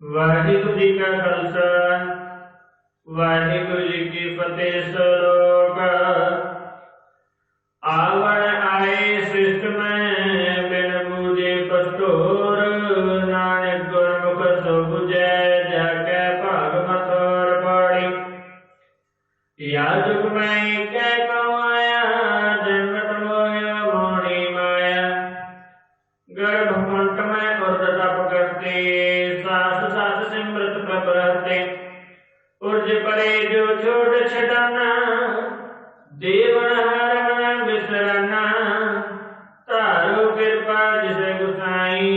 वाहिगुरु जी का खालसा वाहिगुरु जी की फतेह। सलोक आवण आए सृष्ट में बिन बूझे पस्तोर, नानक गुरमुख सो बुझै जाके भाग मथोर पड़ी। या जुग में कै कमाया जन्मत मोह मोहनी माया, गर्भ कुंठ में उर्द तप करते सास सास सिमरत प्रभ रहते। उर्ज पड़े जो छोड़ छटाना देवन हर मन बिसरना, तारो कृपा जिसे गुसाई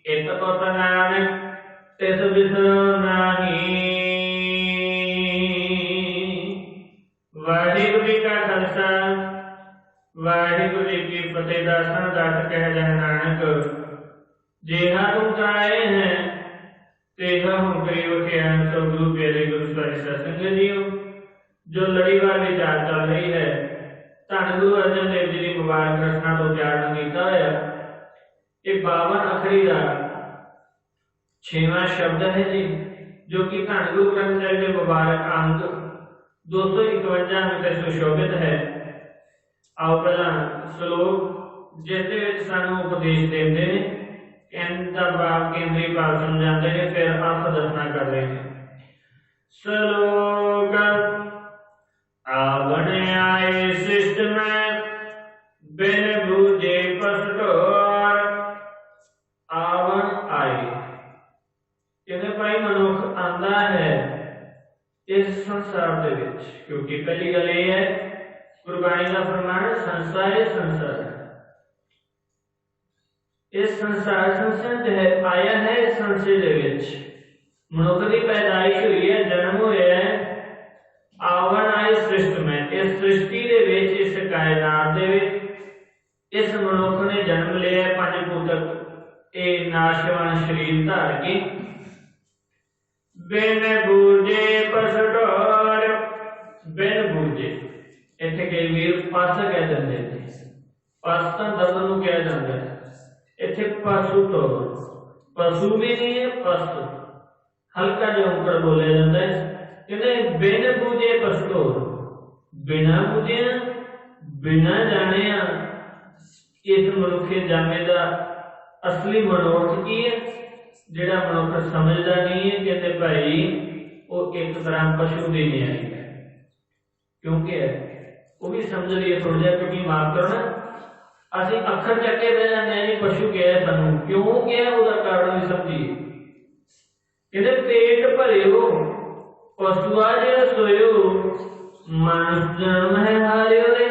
इत पुत नानक तिस बिसरो नाही। वाहिगुरु जी का खालसा वाहिगुरु जी की फतेह। दासन दास कह जा नानक, जेहा तुम कराए हैं तेहा हूं करीब क्या। सो गुरु प्यारे गुरु सारी सत्संग जीओ, जो लड़ीवार विचार चल रही है धन गुरु अर्जन देव जी की मुबारक रचना तो उच्चारण किया है। ये 52 अखरी का 6वां शब्द है जी, जो कि धन गुरु ग्रंथ ਸਾਹਿਬ के मुबारक अंक 251 में सुशोभित है। आओ पहला श्लोक जिसके सानू उपदेश देते हैं, कहता भाव केंद्रीय भाव समझाते हैं, फिर अर्थ दसना कर रहे हैं। श्लोक आवण आए शिष्ट में बिन बूझे पसटोर। आवण आए कहते भाई मनुख आंदा है इस संसार दे विच, क्योंकि पहली गल यह है गुरबाणी का फरमान संसार है। संसार इस संसार संसार है आया है। इस संसार दे विच मनुख की पैदाइश हुई है, जन्म होया है। आवण आए सृष्टि में, इस सृष्टि दे विच इस कायनात दे विच इस मनुख ने जन्म लिया। पंज भूतक ए नाशवान शरीर धार के बिन बूझे पसटोर। बिन बूझे इत्थे कई वीर पस कह दिंदे ने, पस तां दर्द नूं कहा जांदा है, इत्थे पशु तो पशु भी नहीं है, पस हल्का जो ऊपर बोलिया जाता है। कहते बिन बूझे पसटोर, बिना बूझे बिना जाने इस मनुखे जामे का असली मनोरथ की है, जिहड़ा मनुख समझदा नहीं है। कहते भाई वो एक तरह पशु की न्याय है, क्योंकि वो भी समझ लिए थोड़ा जिहा, क्योंकि माफ करना असं अखर चक्के बह जाते हैं पशु क्या है, सानू क्यों क्या है, उसका कारण भी समझिए। कहते पेट भरे हो पशुआ जो सोयो, मानुष जन्म है हारियो ने।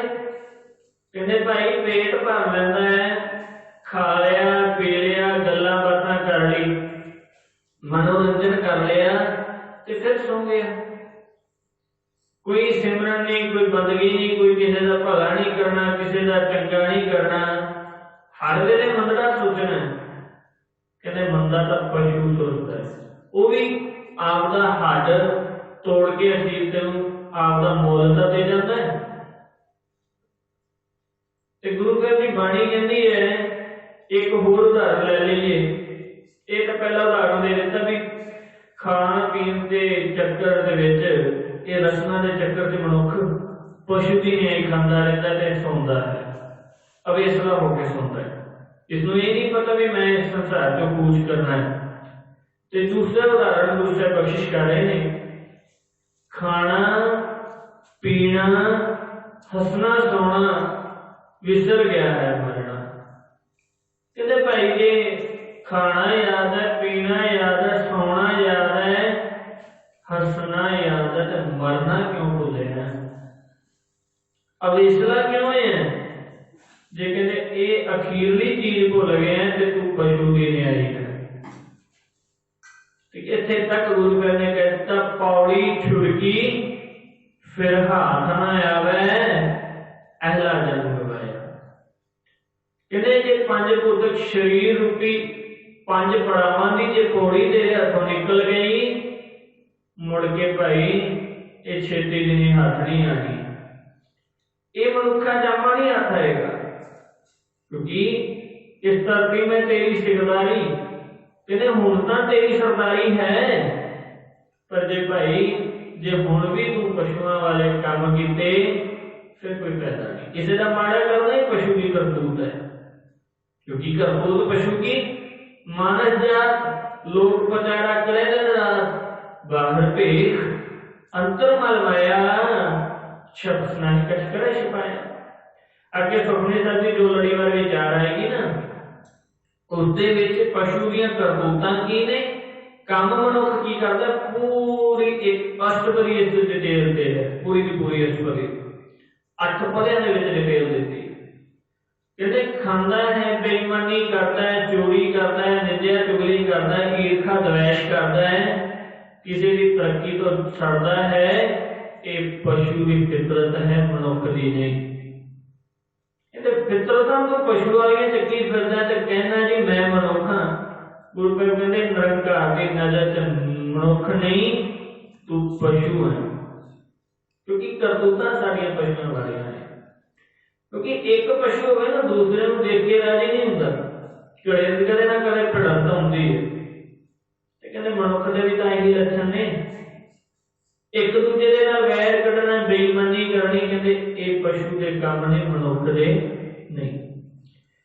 कहते भाई पेट भर लेंदा है, खा लिया पी लिया गल्लां बातां कर ली, मनोरंजन कर लिया ते फिर सो गया। कोई सिमरन नहीं, कोई बंदगी नहीं, कोई किसी का भला नहीं करना, किसी का चंगा नहीं करना, हर वेले मंदा सोचना। कहते मंदा तो पशु सोचता है, वो भी आपका हड तोड़ के असीत आपका मोल का दे जाता है। गुरु साहब की बाणी कहती है, एक होर उदाहरण ले लीजिए। एक पहला उदाहरण दे दिता भी खाण पीण के चक्कर दे विच, ये रसना के चक्कर से मनुख पशु की न्याय खाता रहता है, सौंदा है, अवेसला होकर सौंदा है। इसमें ये नहीं पता भी मैं इस संसार को कूच करना है। तो दूसरा उदाहरण गुरु साहब बख्शिश कर रहे हैं, खाना पीना हसना सोना विसर गया है मरना। कहते भाई जी खाना याद है, पीना याद है, सोना याद है, हसना याद है, तो मरना क्यों भूले हैं, अवेसला क्यों है। जे कहते ये अखीरली चीज भूल गए हैं तो तू पशु की न्याय है। इत्थे तक गुरु साहब ने कहता पौड़ी छुड़की फिर हाथ ना आवे अहला जन्म गवाया। कहते जे पंज भूतक शरीर रूपी पंज पड़ावां दी जे पौड़ी दे हथों निकल गई, मुड़ के भाई ये छेती दिन हाथ नहीं आनी, ये मनुखा जामा नहीं हाथ आएगा, क्योंकि इस धरती में तेरी सिकदारी कहते हुण तां तेरी सरदारी है, पर जे भाई जे हुण भी तू पशुआं वाले काम कीते फिर कोई फायदा नहीं। किसी का माड़ा करना ही पशु की करतूत है, क्योंकि करतूत पशु की मानस जात लोक पचारा करे दिन रात, बाहर भेख अंतर मल माया छप स्नान कछ करे छिपाया। अगे सुखमनी साहिब की जो लड़ी वार विचार आएगी ना, उसदे विच पशु दीयां करतूतां की ने, काम मनुख की करदा, पूरी एक अष्टपदी इस डिटेल ते है, पूरी की पूरी अष्टपदी 8 पदियां दे विच डिटेल दित्ती। कहते खांदा है, बेईमानी करता है, चोरी करता है, निंदा चुगली करता है, ईर्खा द्वेष करता है, किसी की तरक्की तो सड़दा है, ये पशु की फितरत है, मनुख की नहीं। फितरतां तो पशु वाली चक्की फिरदा ते कहना जी मैं मनुख हां। गुरु ਸਾਹਿਬ कहते निरंकार की नजर च मनुख नहीं तू पशु है, क्योंकि करतूतां सारियां पशुआं वालियां ने। क्योंकि एक पशु होवे ना दूसरे ਨੂੰ देख के राजी नहीं हुंदा, कदे ना कदे भिड़ंत हुंदी है। ते कहंदे मनुख दे भी तां ਇਹੀ ਲੱਛਣ ने, एक दूजे दे नाल वैर कढना, बेईमानी करनी, कहंदे ਇਹ पशु दे काम ने, मनुख दे नहीं।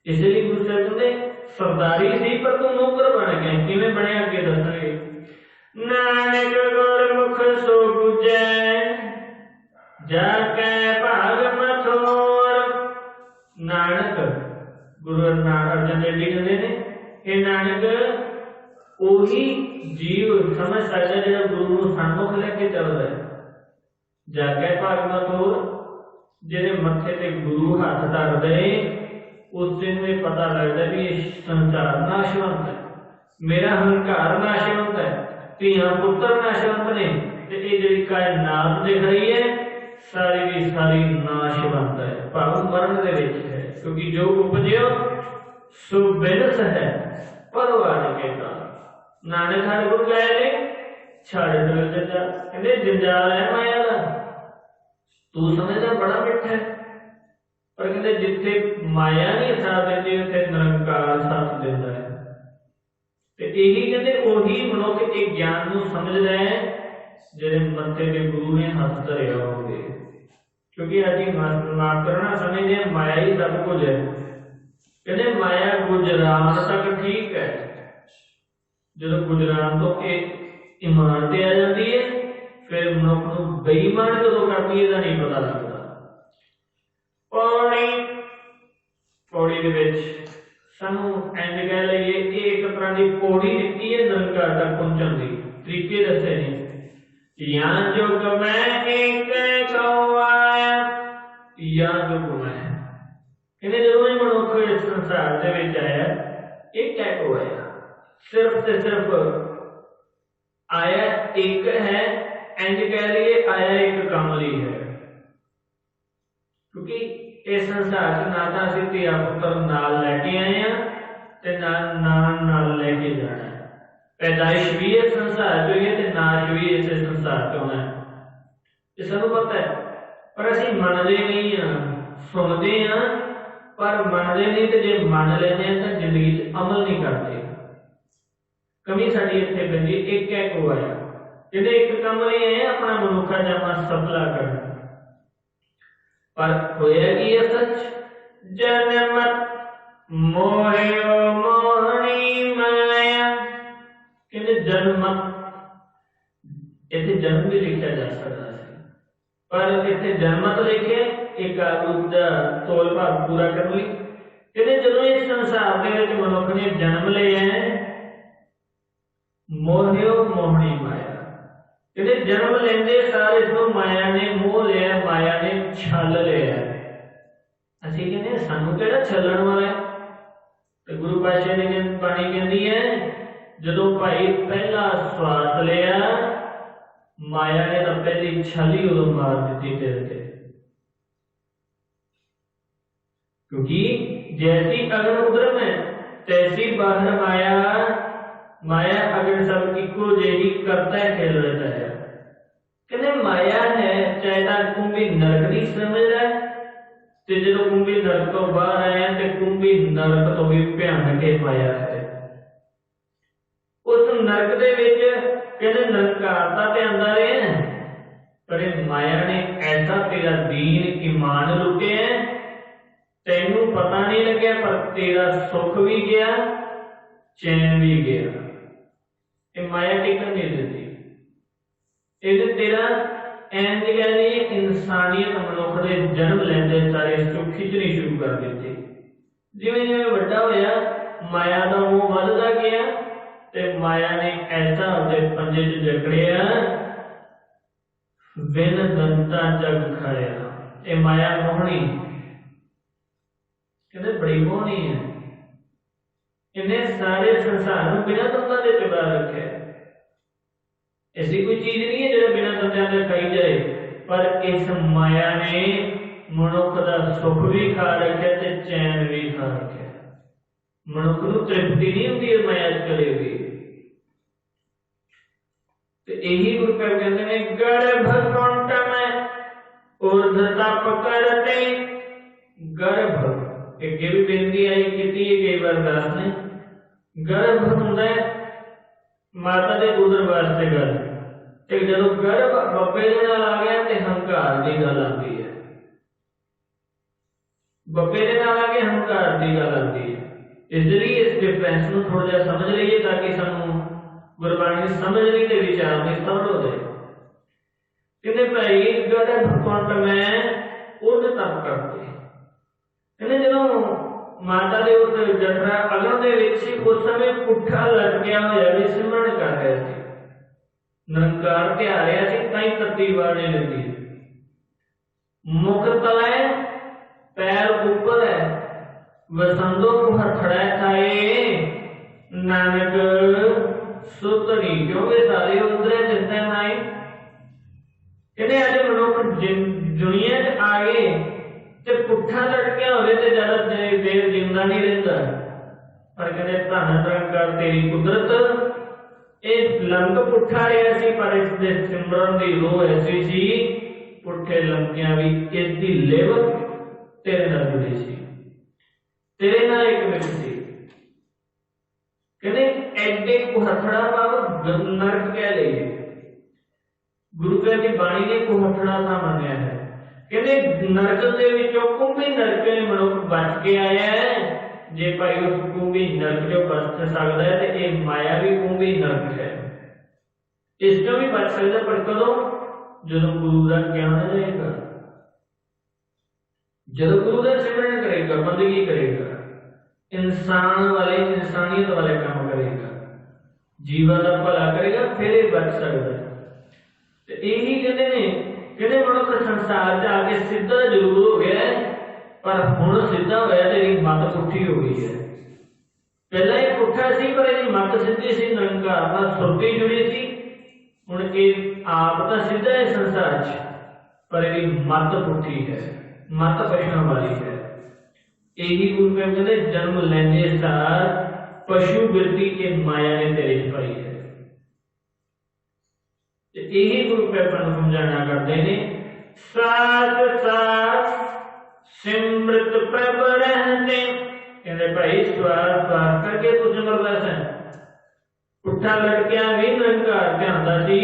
इसलिए गुरु ਸਾਹਿਬ कहंदे सरदारी सी पर तू नौकर बन गया। किवें बने अगे दसणगे। नानक गुरमुख सो गुजै जाके भाग मथोर। नानक गुरु अर्जन देव जी कहते ने, हे नानक ओही जीव समझ सकदा जिहड़ा गुरु नूं सन्मुख लेके चलदा है। जाके भाग मथोर, जिहदे मत्थे ते गुरु हाथ धरदे, उस दिन में पता लगता है भी ये संसार नाशवंत है, मेरा हंकार नाशवंत है, धीआं पुत्र नाशवंत ने, ते ये जिहड़ी कायनात दिख रही है सारी की सारी नाशवंत है, भाव मरण दे विच है। क्योंकि जो उपजो सो बिनस है, परवान के का नानक हर गुर गए ने छाड़ डल जंजाल। कहंदे जंजाल है माया दा, तू समझदा बड़ा मिठा है, पर कहते जिथे माया नहीं साथ देती उसे निरंकार साथ देता है। तो यही कहते ओही मनुख एक ज्ञान नूं समझदा है जिहदे मत्थे ते गुरु ने हथ धरिया होवे। क्योंकि असीं मातरना समझदे हां माया ही सब कुछ है। कहते माया गुजरान तक ठीक है, जो गुजरान तो ईमान ते आ जाती है, फिर मनुख नूं बेईमान कदों करदी है इहदा नहीं पता लगदा। पौड़ी दे विच सानू इंज कह लईए एक तरह की पौड़ी दित्ती है निरंकार तक पहुंचण दी तरीके दसे ने। या जुग मैं एक कौ आया, या जुग मैं कहते जो भी मनुख इस संसार दे विच आया एक को आया, सिर्फ ते सिर्फ आया एक है, इंज कह लीए आया एक काम लई है। क्योंकि इस संसार च ना तां असीं धिया पुत्तर नाल लैके आए हैं ते नाल लैके जाना है। पैदाइश भी इस संसार च होई है ते नाश भी इस संसार च होना है, ये सानूं पता है। पर असीं मनदे नहीं हां, सुणदे हां पर मनदे नहीं, ते जे मन लैंदे हां तां जिंदगी च अमल नहीं करते। कमी साडी इत्थे पैंदी एक को आया, जिहड़े एक काम लई आए अपना मनुखा जामा सफला करना। पर होया कि यह सच जन्मत मोहियो मोहनी माया। कहते जन्मत इत्थे जन्म भी लिखा जा सकता है, पर इत्थे जन्मत लिखे एक दूजा तोल भाव पूरा करने लई। कहते जदों इस संसार दे विच मनुख ने जन्म लिया है, मोहियो मोहनी माया। कहते जन्म लेंदे सारे इसको माया ने मोह लिया, माया ने छल लिया। असीं कहते सानू किहड़ा छलण वाला है। तो गुरु पातशाह ने बाणी कहती है जदों भाई पहला स्वास लिया माया ने तो पहली छली उदों मार दी तेरे ते। क्योंकि जैसी अग्न उद्रम है तैसी बाहर माया, माया अग्नि सब इको जेही करता है खेल रहता है। कहते माया है चाहे तो कुंभी नरक नहीं समझ रहा है, तो जो कुंभी नरक तो बाहर आया तो कुंभी नरक तो भी भयानक है माया है। नरक दे विच कहते निरंकारता ते आंदा रहे, पर माया ने ऐसा तेरा दीन ईमान लुटे है, तेनू पता नहीं लग्या, पर तेरा सुख भी गया, चैन भी गया। ये माया टिकन नहीं देती। ये तेरा इंज कहने इंसानियत मनुख के जन्म लेंदे सारे इसको खिंचनी शुरू कर देती। जिवें जिवें वड्डा होया माया का मोह वधदा गया, ते माया ने ऐसा अपने पंजे च जकड़िया, बिन दंता जग खाया। ये माया मोहनी कहते बड़ी मोहनी है, इन्हें सारे संसार में बिना दंता के चुका रखे। ऐसी कोई चीज नहीं है जो बिना दंता के खाई जाए, पर इस माया ने मनुख का सुख भी खा रखे ते चैन भी खा रखे। मनुख को तृप्ति नहीं होती माया चले गई। यही गुरु कहते हैं गर्भ कुंठ में ऊर्ध्वता पकड़ते। गर्भ एक भी बेनती आई की कई बार दास ने, गर्भ होंगे माता के उदर वास्ते गर्भ, ते जदों गर्भ बब्बे दे नाल आ गया ते हंकार की गल आती है। बब्बे दे नाल आ गया हंकार की गल आती है। इसलिए इस डिफरेंस को थोड़ा जिहा समझ लीजिए ताकि सानू गुरबाणी समझने के विचार में सरल हो जाए। कहते भाई गर्भ कुंठ में उद तप करते। कहते जो माता के उस जठरा अगन दे विच उस समय पुट्ठा लटकिया होया भी सिमरन कर रहे थे, निरंकार ते आ रहा सी, ताई तत्ती वाणी लगी। मुख तले पैर ऊपर है, वसंदो हथड़ा खाए नानक सुतरी, क्योंकि सारे उतरे चिंता नाई। कहते अज मनुख दुनिया च आ गए ते पुट्ठा लटकिया होवे ते ज्यादा देर जिंदा नहीं रहता। पर कहते धन निरंकार तेरी कुदरत, ये लंक पुट्ठा रहा सी, पर इस दे सिमरन दी रोह ऐसी सी, पुट्ठे लंकियां भी इसकी लिव तेरे नाल जुड़ी सी, तेरे नाल एक मिल सी। कहते एडे कुहथड़ा भाव नरक कह लीए, गुरु ग्रंथ की बाणी ने कुहथड़ा था मनिया है। कहते नरक के विचों कुंभी नरक ने मनुख बच के आया है। जे भाई उस कुंभी नरक जो बच सकता है तो ये माया भी कुंभी नरक है, इसको भी बच सकता, पर कदों जो गुरु का ज्ञान रहेगा, जब गुरु का सिमरन करेगा, बंदगी करेगा, इंसान वाले इंसानियत वाले काम करेगा, जीवन का भला करेगा, फिर ये बच सकता है। यही कहते हैं, कहते मनुख संसार जाके सीधा जरूर हो गया है, पर हुण सीधा होया तेरी मत पुठी हो गई है। पहला ये पुठा सी, पर ये मत सीधी सी, निरंकार नाल सुरती जुड़ी सी। हुण ये आप तो सीधा है संसार च, पर ये मत पुठी है, मत पशुओं वाली है। यही गुरु कहते जन्म लेंदे सार पशु वृत्ति के माया ने तेरे च पाई है। यही गुरु अपन समझाना करते हैं, साथ साथ सिमृत प्रभ रहते। कहते भाई श्वास श्वास करके तू सिमरदा है। पुट्ठा लटकिया भी निरंकार ध्यानदा सी।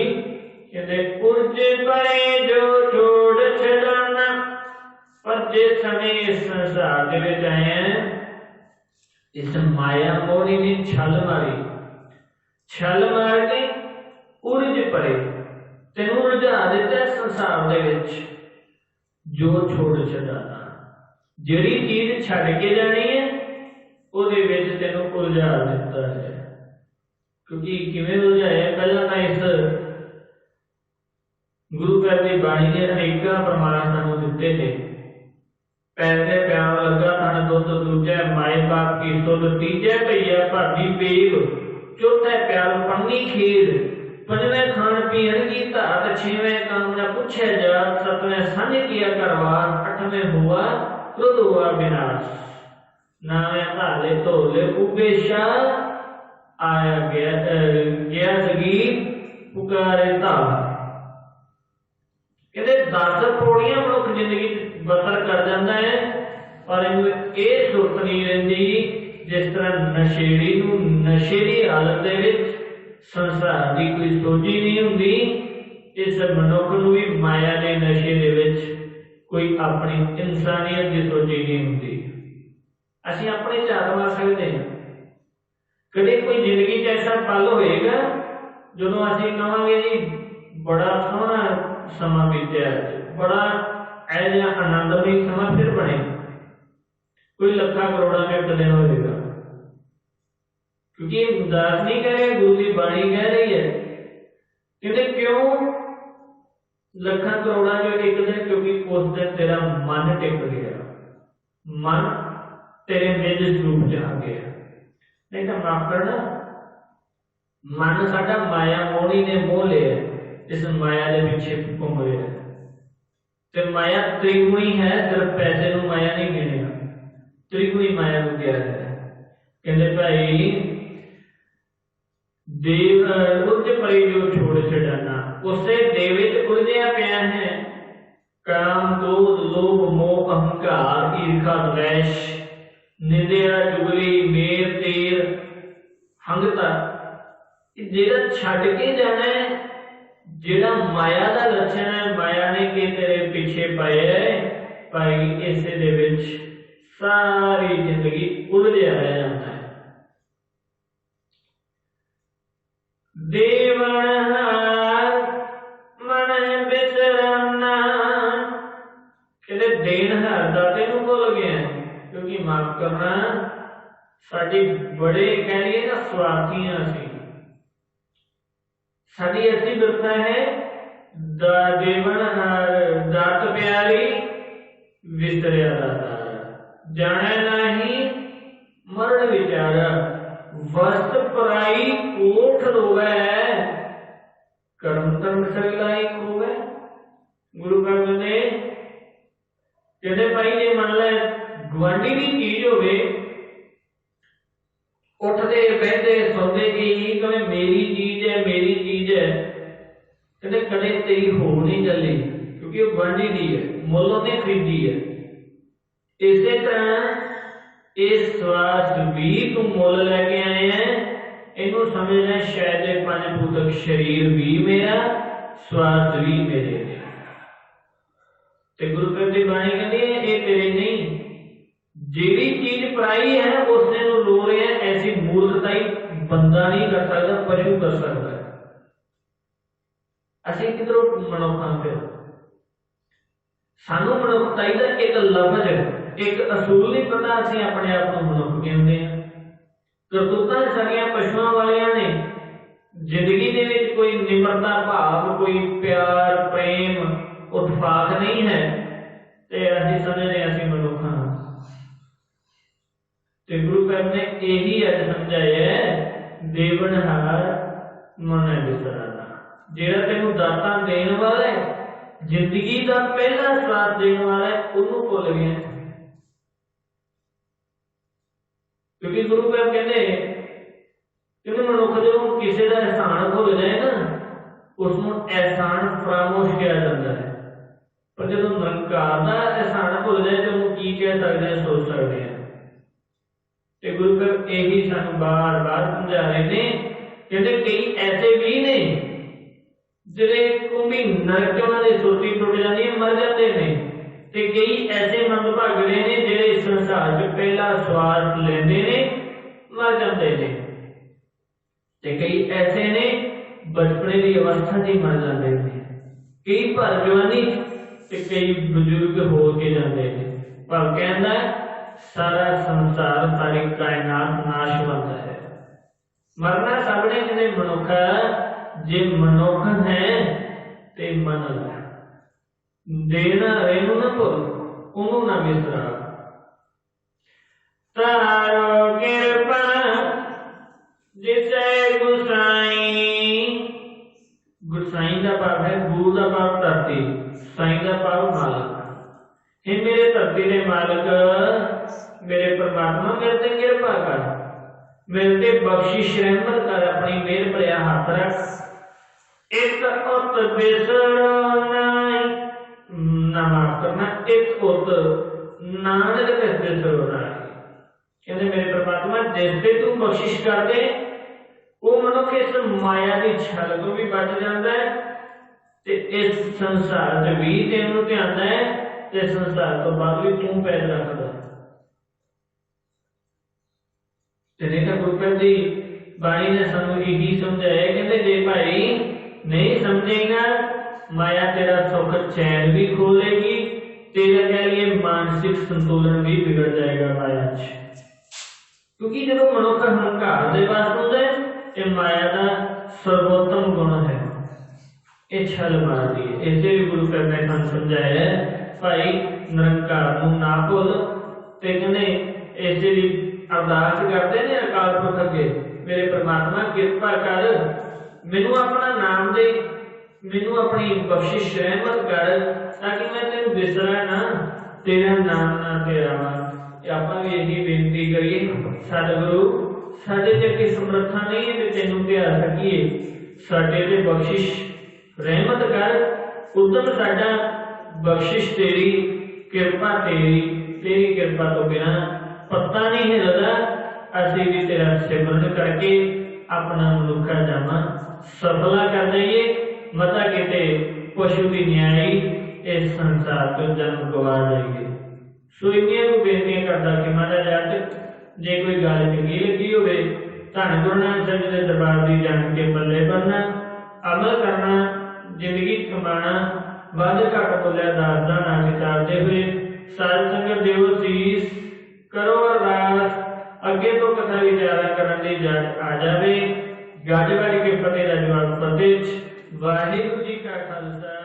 कहते कुछ परे जो छोड़ छड़ाना, पर जिस समय इस संसार के विच आए हैं, इस माया मोहनी ने छल मारी, छल मार के उर्ज परे तेनू रुझा दिता संसार दे विच। जो छोड़ छड़ाना, जिहड़ी चीज छड़ के जानी है उहदे विच तेनू उलझा दिता है। क्योंकि किवें उलझाया, पहला तां इस गुरु घर की बाणी ने अनेकां प्रमाण सानू दिते ने। पहले प्यार लगा थन दुध, दूजा माए बाप की सुध, तीजा भैया भाभी बेग, चौथा प्यार पन्नी खेद, पंजवें खान पीन की धात, छेवें कामना पूछे जा, सतवें संज किया करवार, अठवें हुआ क्रोध हुआ विनाश, नावें धाले धोले उपेशा, आया गया जगीर पुकारे धाम। कहते 10 पौड़ियां मनुख जिंदगी बसर कर जाता है, पर यह सुरत नहीं रही जिस तरह नशेड़ी नशेड़ी हालत संसार की कोई सोची नहीं होंगी, इस मनुख नूं भी माया के नशे दे विच कोई अपनी इंसानियत की सोची नहीं होंगी। असीं अपने झात मार सकते हैं। कदे कोई जिंदगी च ऐसा पल होएगा जदों असीं कहांगे जी बड़ा सोहना समा बीत्या, बड़ा ऐ जिहा आनंदमई समा फिर बने। कोई लखा करोड़ा में एक दिन होएगा, क्योंकि उदास नहीं कह रहे, गुरु की बाणी कह रही है। कहते क्यों लखा करोड़ा जो एक दिन? क्योंकि उस दिन तेरा मन टिक गया, मन तेरे निज स्वरूप च आ गया। नहीं तो माफ करना, मन साडा माया मोहनी ने मोह लिया, इस माया के पीछे घूम रहा है। तो माया त्रिगुणी है, सिर्फ पैसे को माया नहीं गिनेगा, त्रिगुणी माया को क्या है। कहते भाई देव उलझ परी जो छोड़ छड़ाना, उसे देव च उलझिया पिया है। काम क्रोध लोभ मोह अहंकार ईर्खा द्वेष निंदिया चुगली मेर तेर हंगता, जेड़ा छड़ के जाना है, जेड़ा माया का लक्षण है, माया ने के तेरे पीछे पाया है भाई, इसे दे विच सारी जिंदगी उलझिया रह जाता है। देवण मन बिसरना, कहते देनहार दाते नूं भुल गए, क्योंकि माफ करना साडी बड़े कह रही है ना स्वार्थी सी, साडी ऐसी व्यवस्था है। देवनहार दात प्यारी विसरिया दाता, जाने नाही मरण विचारा, वस्त पराई कोठ रोवे, कर्म धर्म सगलाई खोवे। गुरु घर ने कहते भाई जे मान लै गुआंढी की चीज होवे, उठते बहते सौंदे की कहे मेरी चीज है मेरी चीज है, कहते कदे तेरी हो नहीं चली, क्योंकि वो गुआंढी की है, मुल उन्हें खरीदी है। इसे तरह इस श्वास भी तू मुल लैके आए हैं, इनू समझना शायद पंचभूतक शरीर भी मेरा, श्वास भी मेरे। ते गुरु ग्रंथ की बाणी कहती है ये तेरे नहीं, जेड़ी चीज पराई है उसने नु रो रहे हैं। ऐसी मूर्खताई बंदा नहीं कर सकता, पशु कर सकता है। असि किधरों मनुखा फिर सानू मनुखताई का एक लफ्ज, एक असूल नहीं पता, असि अपने आप को मनुख कहते हैं। करतूतां सारियां पशुआं वालियां ने, जिंदगी दे विच कोई निमरता भाव, कोई प्यार प्रेम उत्फाक नहीं है, ते असीं समझदे असीं मनुख हां। ते गुरु घर ने यही अज समझाया है, देवनहार मन बिसराना, जेड़ा तेनू दाता देने वाला है, जिंदगी का पहला स्वाद देने वाला है, उन्होंने भुल गया। क्योंकि गुरु घर कहते मनुख जो किसी का एहसान भुल जाए ना, उसको एहसान फरामोश किया जाता है। पर जो निरंकार का एहसान भुल जाए तो उन्होंने की कह सकते हैं, सोच सकते हैं। तो गुरु घर यही सानू बार बार समझा रहे थे। कहते कई ऐसे भी ने जिहड़े कुंभी नरक उन्होंने सोची टुट जाती है, मर जाते हैं। ते कई ऐसे मंदभागे ने जिहड़े संसार च पहला स्वाद लेंदे ने, मर जाते हैं। ते कई ऐसे ने बचपने की अवस्था च मर जाते हैं, कई भर जवानी ते कई बुजुर्ग हो के जाते हैं। पर कहना सारा संसार सारी कायनात नाशवंत है, मरना सबने जिन्हें मनुख जे मनुख है ते मन देना रेनू न भुल, उन्हों न बिसरा। तारो कृपा जिसे गुसाई, गुसाई का भाव है, गुरु का भाव धरती, साई का भाव मालक। हे मेरे धरती के मालक, मेरे परमात्मा मेरे ते कृपा कर, मेरे ते बख्शिश रहमत कर, अपनी मेहर भरिया हाथ रख। एक उत बिसरना ना माफ करना, एक उत नानक ते बिसरना। कहते मेरे परमात्मा जिस पे तू बख्शिश कर दे, वो मनुख इस माया की छल तो भी बच जाता है ते इस संसार च भी तेनों ते आंदा है ते संसार तो बाद भी तू पैदा रखदा है। ते देखा गुरु ਸਾਹਿਬ जी बाणी ने सानू यही समझाया, कहते जे भाई नहीं समझेगा माया तेरा सुख चैन भी खो लेगी, तेरा कह लिए मानसिक संतुलन भी बिगड़ जाएगा माया च। क्योंकि जब मनुख हंकार दे पास होता है ये माया का सर्वोत्तम गुण है, ये छल मारती है। इसे भी गुरु ਸਾਹਿਬ ने सानू समझाया है भाई निरंकार नूं ना भुल ते कहने इसे भी अरदास करते हैं अकाल पुरख अगे, मेरे परमात्मा कृपा कर मैनू अपना नाम दे, मैनू अपनी बख्शिश रहमत कर ताकि मैं तेन बिसरा ना, तेरा नाम ना तेरा आपां भी यही बेनती करिए सतगुरु साडे ते कोई समर्था नहीं है कि तेनू ध्यान सकीए, साडे ते बख्शिश रहमत कर, उद्यम साडा बख्शिश तेरी कृपा तेरी, तेरी कृपा तो बिना पता नहीं हिलदा। असीं भी तेरा सिमरन करके अपना मनुखा जामा सफला कर जाइए, मता किते पशु की न्यायी इस संसार को जन्म गवा जाइए। सो इन्नियां को बेनतियां करदा कि महाराज अज जे कोई गल चंगी लगी होवे धन गुरु नानक साहिब दे दरबार दी जान के पल्ले बनना, अमल करना, जिंदगी कमाना, वध घट बोलिया दास दा ना विचारते हुए साध संगत देवो सीस करो अरदास, अगे तो कथा विचारा करन दी जाच आ जावे। गज वज के फतेह दा जवाब फतेह। वाहिगुरू जी का खालसा।